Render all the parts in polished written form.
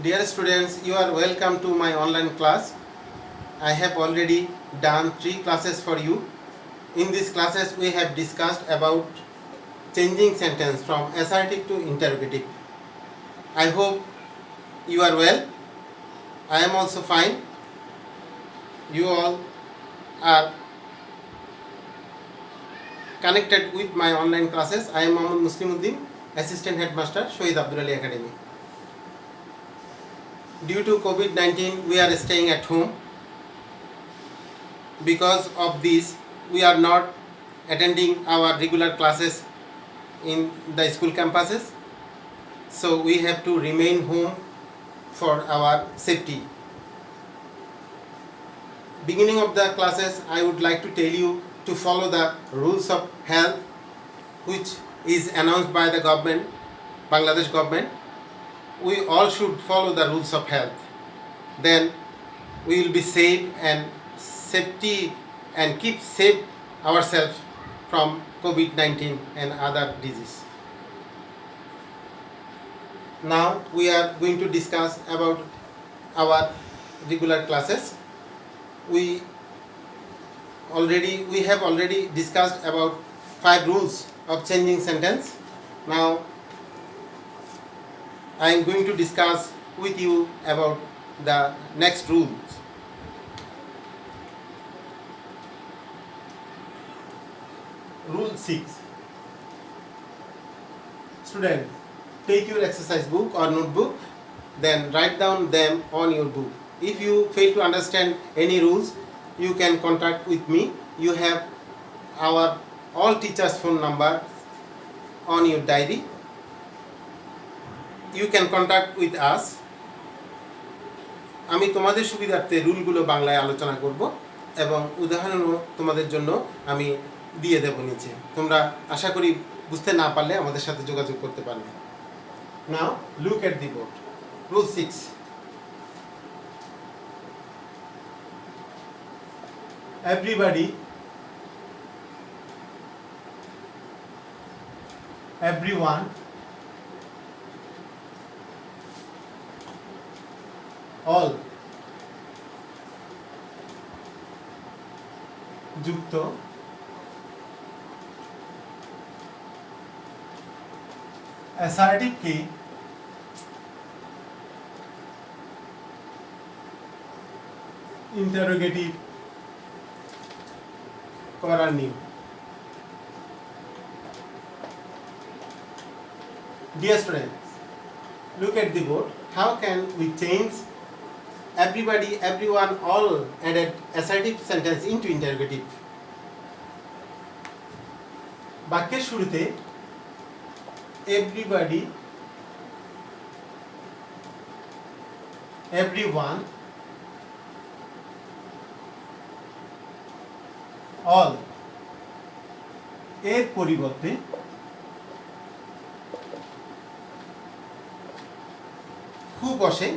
Dear students, you are welcome to my online class. I have already done 3 classes for you. In these classes we have discussed about changing sentence from assertive to interrogative. I hope you are well. I am also fine. You all are connected with my online classes. I am Mohammad Muslimuddin, Assistant Headmaster, Shohid Abdul Ali Academy. Due to COVID-19, we are staying at home. Because of this, we are not attending our regular classes in the school campuses. So we have to remain home for our safety. Beginning of the classes, I would like to tell you to follow the rules of health which is announced by the government, Bangladesh government. We all should follow the rules of health. Then we will be safe and safety and keep safe ourselves from COVID-19 and other disease. Now we are going to discuss about our regular classes. We have already discussed about 5 rules of changing sentence. Now I am going to discuss with you about the next rules. Rule 6. Student, take your exercise book or notebook, then write down them on your book. If you fail to understand any rules, you can contact with me. You have our all teachers' phone number on your diary. You can contact with us. আমি তোমাদের সুবিধার্থে রুলগুলো বাংলায় আলোচনা করব এবং উদাহরণও তোমাদের জন্য আমি দিয়ে দেব নিচে। তোমরা আশা করি বুঝতে না পারলে আমাদের সাথে যোগাযোগ করতে পারবে। Now look at the board. Rule 6. Everybody, everyone, all যুক্ত assertive কি interrogative করার নিয়ম। Dear students, look at the board. How can we change everybody, everyone, all added assertive sentence into interrogative? বাক্যের শুরুতে everybody, everyone, all এর পরিবর্তে who বসে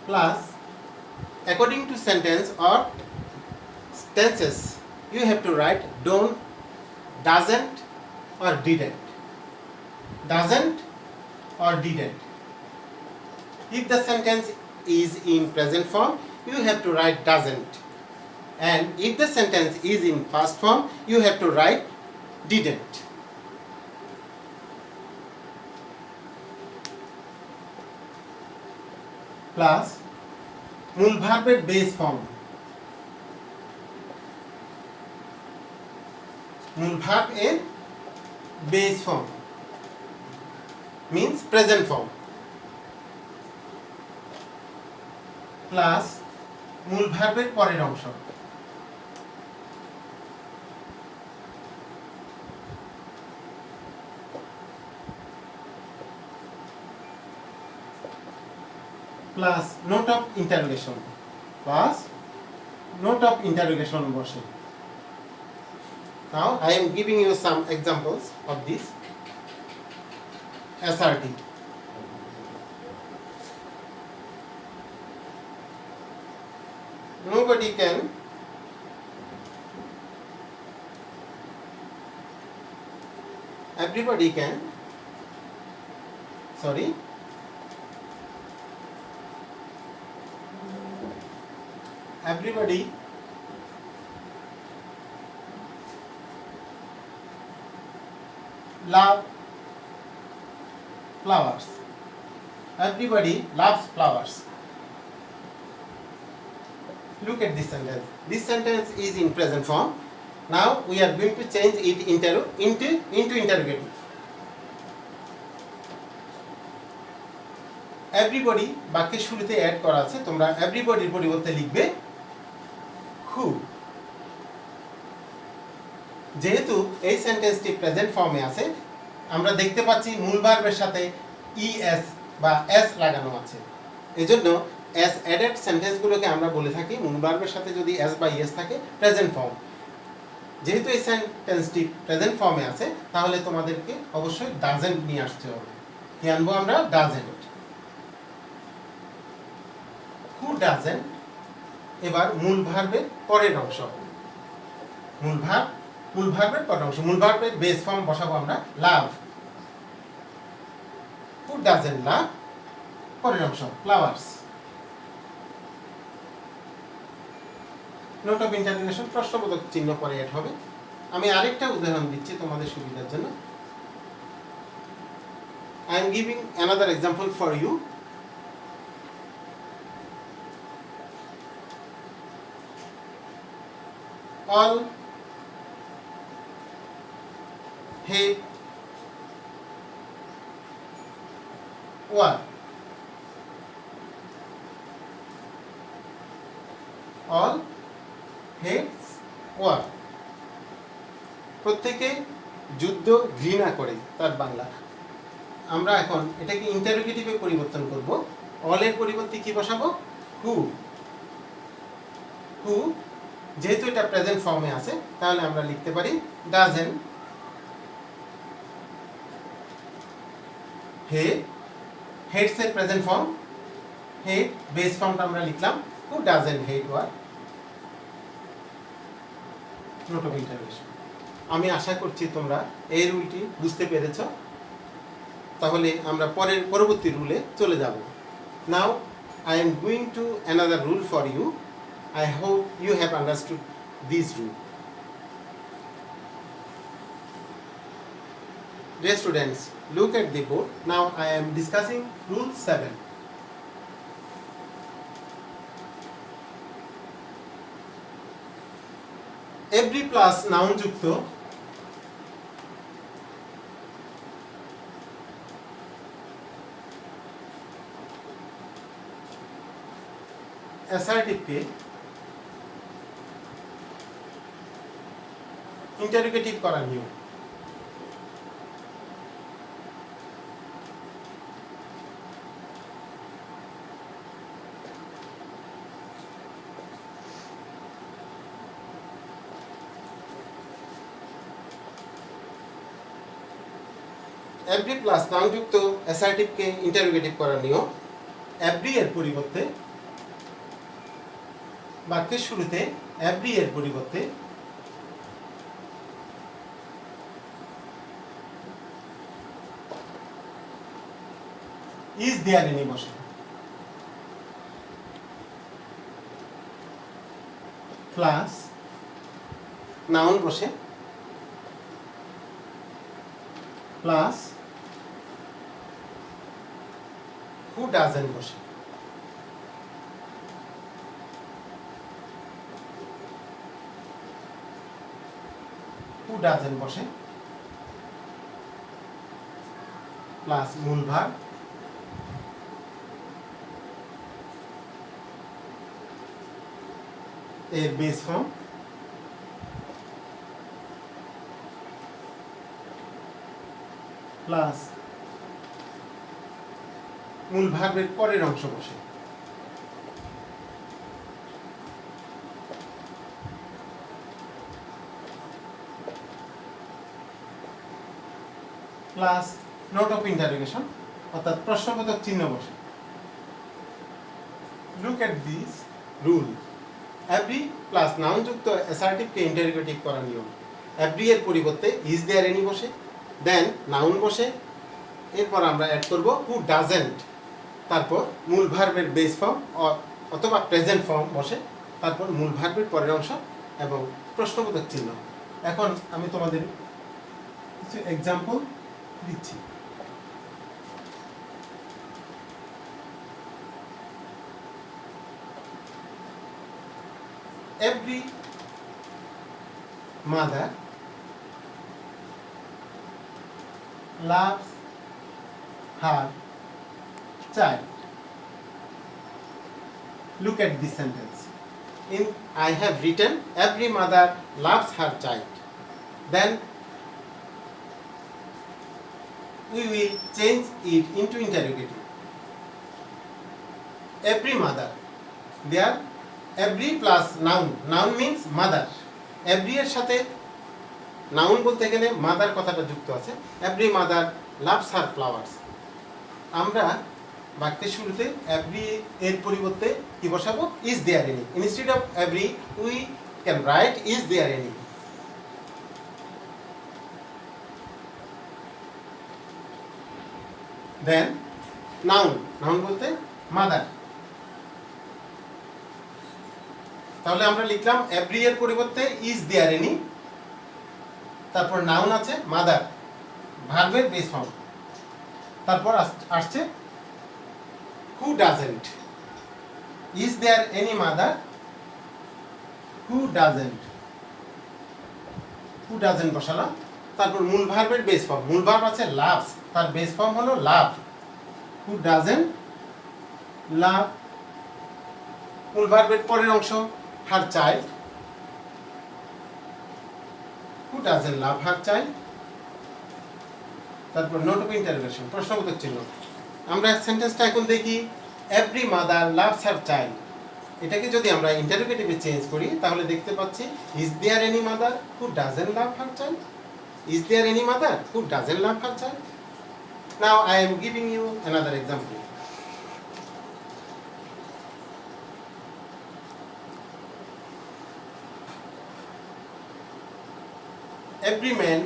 plus according to sentence or tenses you have to write don't, doesn't or didn't. Doesn't or didn't. If the sentence is in present form, you have to write doesn't. And if the sentence is in past form, you have to write didn't. Plus মূল ভার্বের base form. মূল verb এর base form means present form plus মূল ভার্বের পরের অংশ plus note of interrogation plus note of interrogation বসে। Now I am giving you some examples of this assertive. Nobody can everybody can sorry, everybody love flowers. Everybody loves flowers. Look at this sentence. This sentence is in present form. Now we are going to change it into interrogative. Everybody বাক্যের শুরুতে add করা আছে, তোমরা এভরিবডির পরিবর্তে লিখবে who। যেহেতু এই সেন্টেন্সটি present ফর্মে আছে, আমরা দেখতে পাচ্ছি মূল ভার্বের সাথে es বা s লাগানো আছে। এজন্য s অ্যাডেড সেন্টেন্সগুলোকে আমরা বলে থাকি মূল ভার্বের সাথে যদি s বা es থাকে প্রেজেন্ট ফর্ম। যেহেতু এই সেন্টেন্সটি প্রেজেন্ট ফর্মে আছে, তাহলে তোমাদেরকে অবশ্যই ডাজেন্ট নিয়ে আসতে হবে। কি আনবো আমরা? ডাজেন্ট। Who doesn't. এবার মূল ভার্বের পরের অংশ, মূল ভার্বের পরের অংশ, মূল ভার্বের বেস ফর্ম বসাবো আমরা লাভ। হু ডাজেন্ট লাভ, পরের অংশ ফ্লাওয়ার্স। নোট অফ ইন্টারোগেশন, প্রশ্নবোধক চিহ্ন পরে অ্যাড হবে। আমি আরেকটা উদাহরণ দিচ্ছি তোমাদের সুবিধার জন্য। I am giving another example for you. All hate war. All hates war. প্রত্যেকে যুদ্ধ ঘৃণা করে, তার বাংলা। আমরা এখন এটাকে ইন্টারোগেটিভে পরিবর্তন করব। অলের পরিবর্তে কি বসাবো? হু। হু, যেহেতু এটা প্রেজেন্ট ফর্মে আছে, তাহলে আমরা লিখতে পারি ডাজেন্ট হেট। হেটস এর প্রেজেন্ট ফর্ম হেট, বেস ফর্মটা আমরা লিখলাম who doesn't hate war. Note of interrogation. আমি আশা করছি তোমরা এই রুলটি বুঝতে পেরেছ। তাহলে আমরা পরবর্তী রুলে চলে যাব। নাও I am going to another rule for you. I hope you have understood this rule. Dear students, look at the board. Now I am discussing rule 7. Every plus noun যুক্ত অ্যাসার্টিভকে ইন্টারোগেটিভ করার নিয়ম। এভরি প্লাস নাউন যুক্ত অ্যাসার্টিভকে interrogative করার নিয়ম। Every এর পরিবর্তে বাক্যের শুরুতে এভরি এর পরিবর্তে ইজ দেয়ার এনি বসে। প্লাস নাউন বসে প্লাস হু ডাজেন্ট বসে। হু ডাজেন্ট বসে প্লাস মূল ভার্ব এর বেস ফর্ম প্লাস মূল ভার্বের পরের অংশ বসে। প্লাস নোট অফ ইন্টারোগেশন অর্থাৎ প্রশ্নবোধক চিহ্ন বসে। Look at this rule. Every plus noun যুক্ত অ্যাসার্টিভকে ইন্টারোগেটিভ করার নিয়ম। এভরি এর পরিবর্তে ইজ দেয়ার এনি বসে, দেন নাউন বসে, এরপর আমরা অ্যাড করব হু ডাজেন্ট, তারপর মূল ভার্বের বেস ফর্ম অথবা প্রেজেন্ট ফর্ম বসে, তারপর মূল ভার্বের পরের অংশ এবং প্রশ্নবোধক চিহ্ন। এখন আমি তোমাদের কিছু এক্সাম্পল দিচ্ছি। Every mother loves her child. Look at this sentence. I have written every mother loves her child. Then we will change it into interrogative. Every mother. There every plus noun. Noun means mother. Every এর সাথে noun বলতে গেলে mother কথাটা যুক্ত আছে। Every mother loves her flowers. আমরা বাক্যের শুরুতে এভরি এর পরিবর্তে কি বসাবো? Is there any. Instead of every we can write is there any. Then noun. Noun বলতে মাদার। তাহলে আমরা লিখলাম এভরি এর পরিবর্তে ইজ দেয়ার এনি, তারপর নাউন আছে মাদার, ভার্বের বেস ফর্ম, তারপর আসছে who doesn't. Is there any mother, who doesn't. Who doesn't বসালাম, তারপর মূল ভার্বের বেস ফর্ম। মূল ভার্ব আছে লাভস, তার বেস ফর্ম হলো লাভ। Who doesn't love. মূল ভার্বের পরের অংশ her child. Who doesn't love her child? তারপর নোট অফ ইন্টারোগেশন, প্রশ্নবোধক চিহ্ন। আমরা সেন্টেন্সটা এখন দেখি, every mother loves her child. এটাকে যদি আমরা ইন্টারোগেটিভে চেঞ্জ করি তাহলে দেখতে পাচ্ছি is there any mother who doesn't love her child? Is there any mother who doesn't love her child? Now I am giving you another example. Every man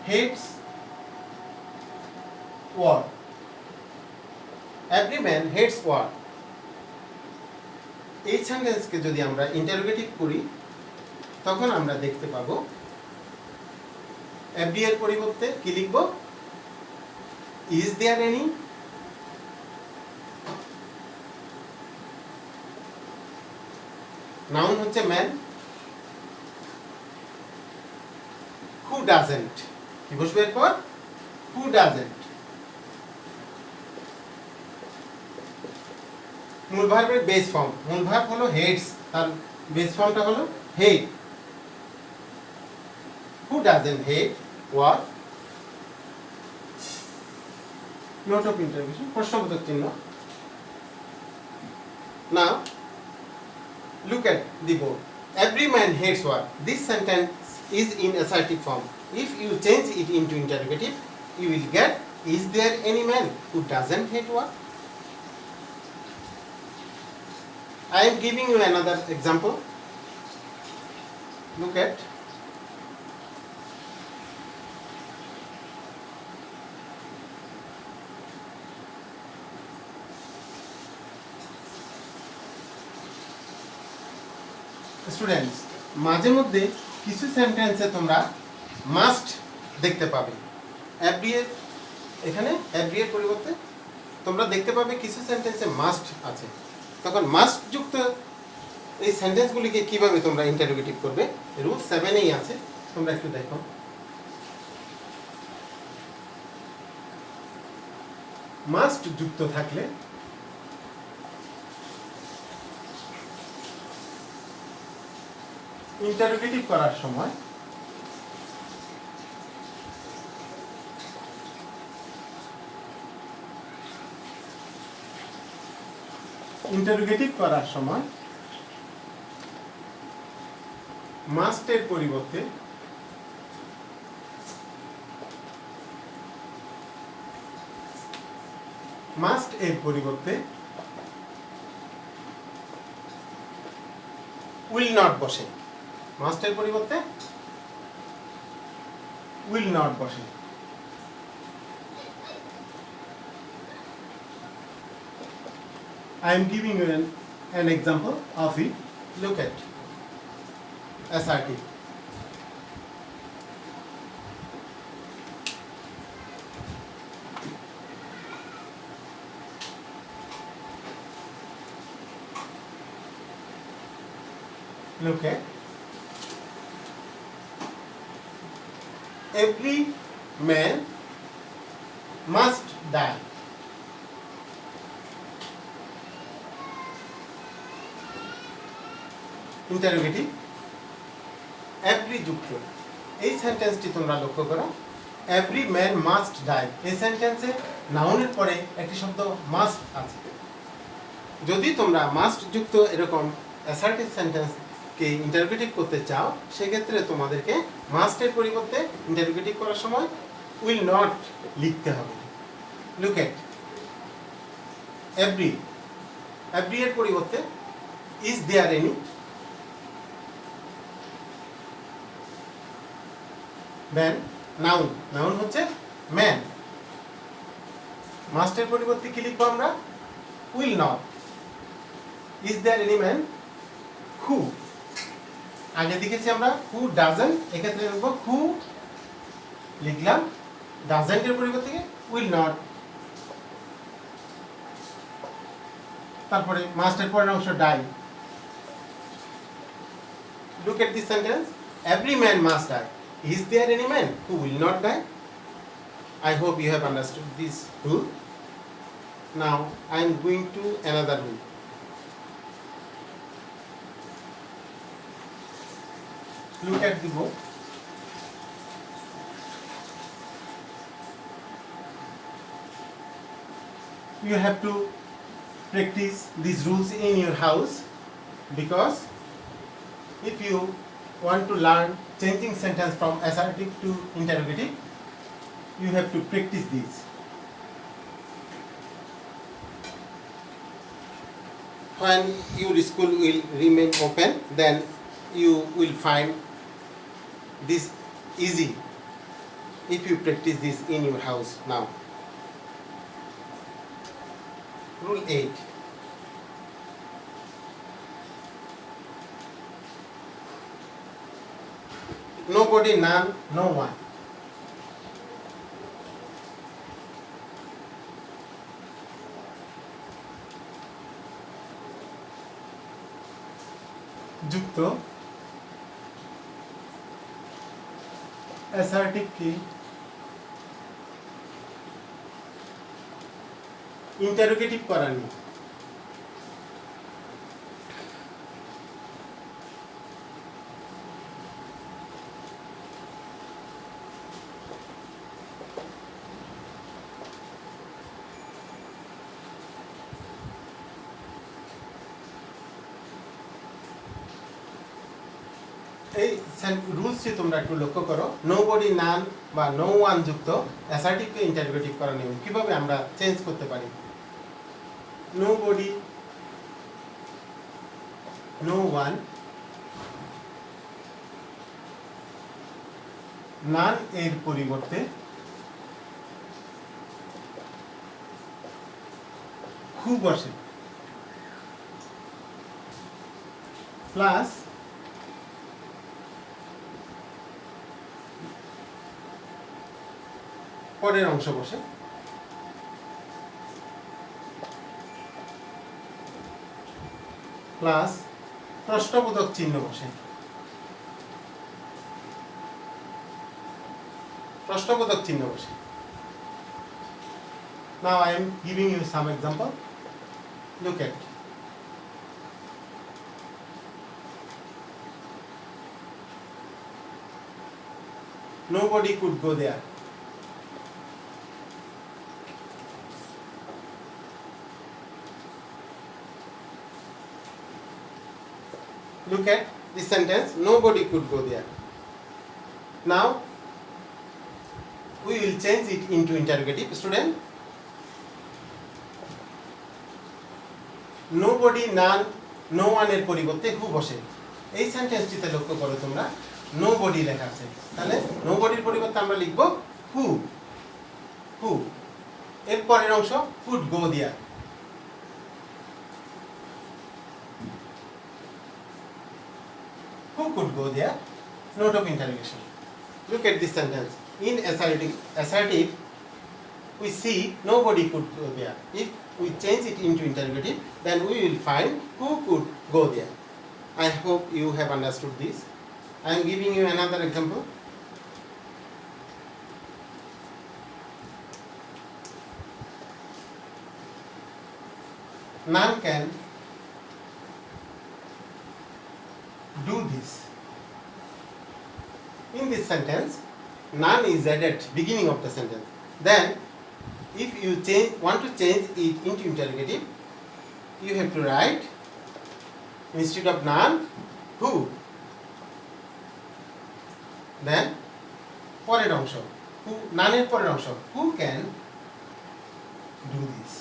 hates war. Every man hates war. এই সেন্টেন্সকে যদি আমরা interrogative করি তখন আমরা দেখতে পাবো every এর পরিবর্তে কি লিখব? Is there any? নাউন হচ্ছে ম্যান। হু ডাজেন্ট, কি বসবে এরপর? Who doesn't. মূল ভার্বের বেস ফর্ম। মূল ভার্ব হলো হেটস, তার বেস ফর্মটা হলো hate. Who doesn't hate war? Note of interrogation, প্রশ্নবোধক চিহ্ন। Now look at the board. Every man hates war. This sentence is in assertive form. If you change it into interrogative, you will get, is there any man who doesn't hate war? I am giving you another example. Look at. Students, মাঝে মধ্যে কিছু সেন্টেন্সে তোমরা must দেখতে পাবে। Every এর এখানে every এর পরিবর্তে তোমরা দেখতে পাবে কিছু সেন্টেন্সে মাস্ট আছে। তখন মাস্ট যুক্ত এই সেন্টেন্সগুলিকে কিভাবে তোমরা ইন্টারোগেটিভ করবে, রুল 7-এই আছে, তোমরা একটু দেখো। মাস্ট যুক্ত থাকলে ইন্টারোগেটিভ করার সময় মাস্টের পরিবর্তে উইল নট বসে, মাস্টের পরিবর্তে উইল নট বসে। I am giving you an example of it. Look at assertive. Look at every man must die. Interrogative every যুক্ত এই সেন্টেন্সটি তোমরা লক্ষ্য করো, এভরি ম্যান মাস্ট ডাই। এই সেন্টেন্সে নাউনের পরে একটি শব্দ মাস্ট আছে। যদি তোমরা মাস্ট যুক্ত এরকম অ্যাসার্টিভ সেন্টেন্সকে ইন্টারোগেটিভ করতে চাও, সেক্ষেত্রে তোমাদেরকে মাস্টের পরিবর্তে ইন্টারোগেটিভ করার সময় উইল নট লিখতে হবে। লুক এট এভরি, এভরি এর পরিবর্তে is there any, man noun, noun হচ্ছে ম্যান, মাস্টের পরিবর্তে কি লিখবো আমরা? Will not. Is there any man? Who, আগে দেখেছি আমরা হু ডাজেন্ট, এক্ষেত্রে লিখবো হু, লিখলাম ডাজেন্টের পরিবর্তে উইল নট। তারপরে মাস্টের পরের অংশ die. Look at this sentence, every man must die. Is there any man who will not die? I hope you have understood this rule. Now I am going to another rule. Look at the book. You have to practice these rules in your house, because if you want to learn changing sentence from assertive to interrogative, you have to practice this. When your school will remain open, then you will find this easy if you practice this in your house now. Rule 8. Nobody, none, no one. যুক্ত assertive কি interrogative করা নিয়ে। এই রুলসটি তোমরা একটু লক্ষ্য করো। Nobody, নান বা নো ওয়ান যুক্ত অ্যাসার্টিভকে ইন্টারোগেটিভ করা নিয়ম কিভাবে আমরা চেঞ্জ করতে পারি। নোবডি, নো ওয়ান, নান এর পরিবর্তে হু বসে, প্লাস পরের অংশ বসে, প্লাস প্রশ্নবোধক চিহ্ন বসে। প্রশ্নবোধক চিহ্ন বসে। Now I am giving you some example. Look at. Nobody could go there. Look at this sentence, nobody could go there. Now we will change it into interrogative. Student, nobody, none, no one এর পরিবর্তে who বসে। এই সেন্টেন্সটিতে লক্ষ্য করো তোমরা no body লেখা আছে, তাহলে নো বডির পরিবর্তে আমরা লিখব হু। হু এর পরের অংশ could go there. Who could go there? Note of interrogation. Look at this sentence. In assertive, we see nobody could go there. If we change it into interrogative, then we will find who could go there. I hope you have understood this. I am giving you another example. None can do this. In this sentence, none is added beginning of the sentence. Then, if you want to change it into interrogative, you have to write instead of none, who. Then, পরের অংশ who, নানের পরের অংশ who can do this.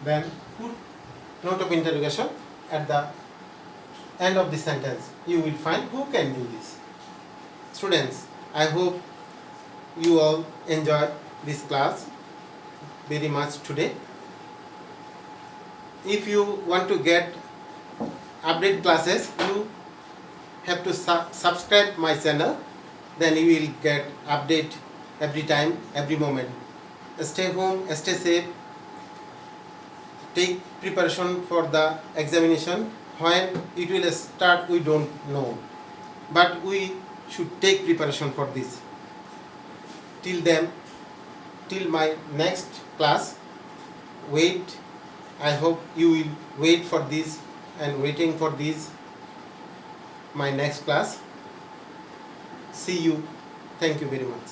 Then, put note of interrogation at the end of the sentence. You will find who can do this. Students, I hope you all enjoyed this class very much today. If you want to get update classes, you have to subscribe my channel, then you will get update every time, every moment. Stay home, stay safe, take preparation for the examination. When it will start, we don't know, but we should take preparation for this. Till my next class, wait. I hope you will wait for this and waiting for this my next class. See you. Thank you very much.